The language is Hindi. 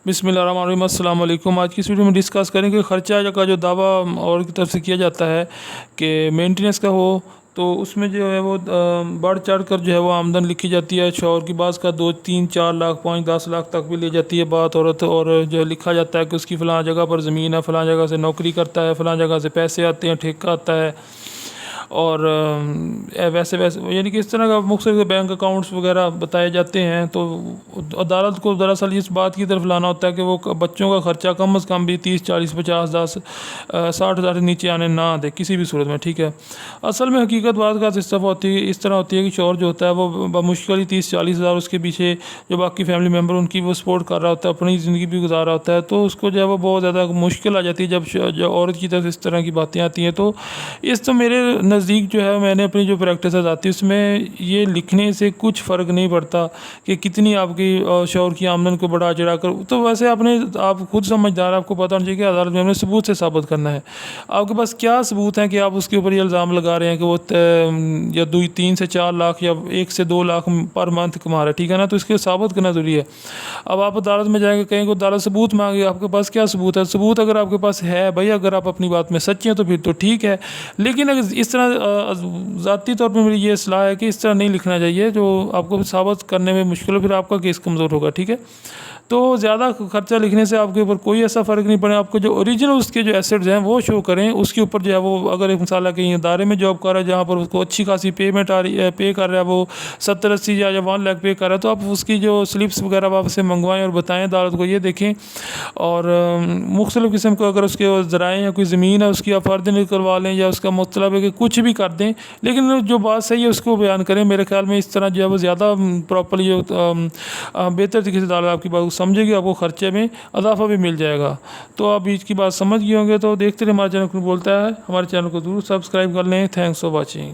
बिस्मिल्लाहिर्रहमानिर्रहीम, अस्सलाम वालेकुम। आज की इस वीडियो में डिस्कस करेंगे खर्चा का जो दावा और की तरफ से किया जाता है कि मेंटेनेंस का हो, तो उसमें जो है वो बढ़ चढ़ कर जो है वो आमदन लिखी जाती है। शौहर की बात का 2, 3, 4 लाख 5, 10 लाख तक भी ले जाती है बात औरत, और जो लिखा जाता है कि उसकी फ़लाँ जगह पर ज़मीन है, फ़लाँ जगह से नौकरी करता है, फ़लाँ जगह से पैसे आते हैं, ठेका आता है, और वैसे वैसे यानी कि इस तरह का मुख्तलिफ बैंक अकाउंट्स वगैरह बताए जाते हैं। तो अदालत को दरअसल इस बात की तरफ लाना होता है कि वो बच्चों का ख़र्चा कम अज़ कम भी 30, 40, 50, 10, 60 हज़ार से नीचे आने ना दे किसी भी सूरत में, ठीक है। असल में हकीकत बात का इस तरह होती है कि शौहर जो होता है वो बमुश्किल ही 30, 40 हज़ार उसके पीछे जो बाकी फैमिली मेम्बर उनकी वो सपोर्ट कर रहा होता है, अपनी ज़िंदगी भी गुजार रहा होता है, तो उसको जो है वो बहुत ज़्यादा मुश्किल आ जाती है जब औरत की तरफ इस तरह की बातें आती हैं। तो मेरे नज़दीक जो है मैंने अपनी जो प्रैक्टिस आती है उसमें ये लिखने से कुछ फ़र्क नहीं पड़ता कि कितनी आपकी शौहर की आमदन को बढ़ा चढ़ा कर। तो वैसे आप खुद समझदार, आपको पता होना चाहिए कि अदालत में हमने सबूत से साबित करना है। आपके पास क्या सबूत हैं कि आप उसके ऊपर ये इल्ज़ाम लगा रहे हैं कि वो या 3 से 4 लाख या 1 से 2 लाख पर मंथ कमा रहा है, ठीक है ना। तो इसके साबित करना ज़रूरी है। अब आप अदालत में जाएंगे, कहेंगे अदालत सबूत मांगे, आपके पास क्या सबूत है? सबूत अगर आपके पास है भाई, अगर आप अपनी बात में सच्चे हैं तो फिर तो ठीक है। लेकिन अगर इस तरह ज़ाती तौर पे मेरी ये सलाह है कि इस तरह नहीं लिखना चाहिए जो आपको साबित करने में मुश्किल हो, फिर आपका केस कमज़ोर होगा, ठीक है। तो ज़्यादा खर्चा लिखने से आपके ऊपर कोई ऐसा फ़र्क नहीं पड़े। आपको जो ओरिजिनल उसके जो एसेट्स हैं वो शो करें, उसके ऊपर जो है वो, अगर एक मिसाल है कहीं इदारे में जॉब कर रहा है जहाँ पर उसको अच्छी खासी पेमेंट आ रही है, पे कर रहा है, वो 70, 80 या 1 लाख पे कर रहा है, तो आप उसकी जो स्लिप्स वगैरह आप उससे मंगवाएँ और बताएँ अदालत को, ये देखें। और मुख्तलिफ़ किस्म को अगर उसके ज़राए या कोई ज़मीन है उसकी आप फ़र्द निकलवा लें, या उसका मतलब है कि कुछ भी कर दें, लेकिन जो बात सही है उसको बयान करें। मेरे ख्याल में इस तरह जो है वो ज़्यादा प्रॉपर्ली बेहतर तरीके से अदालत आपकी बात समझेगी, आपको ख़र्चे में इजाफा भी मिल जाएगा। तो आप बीच की बात समझ गए होंगे। तो देखते रहे हमारे चैनल को, बोलता है हमारे चैनल को ज़रूर सब्सक्राइब कर लें। Thanks for watching.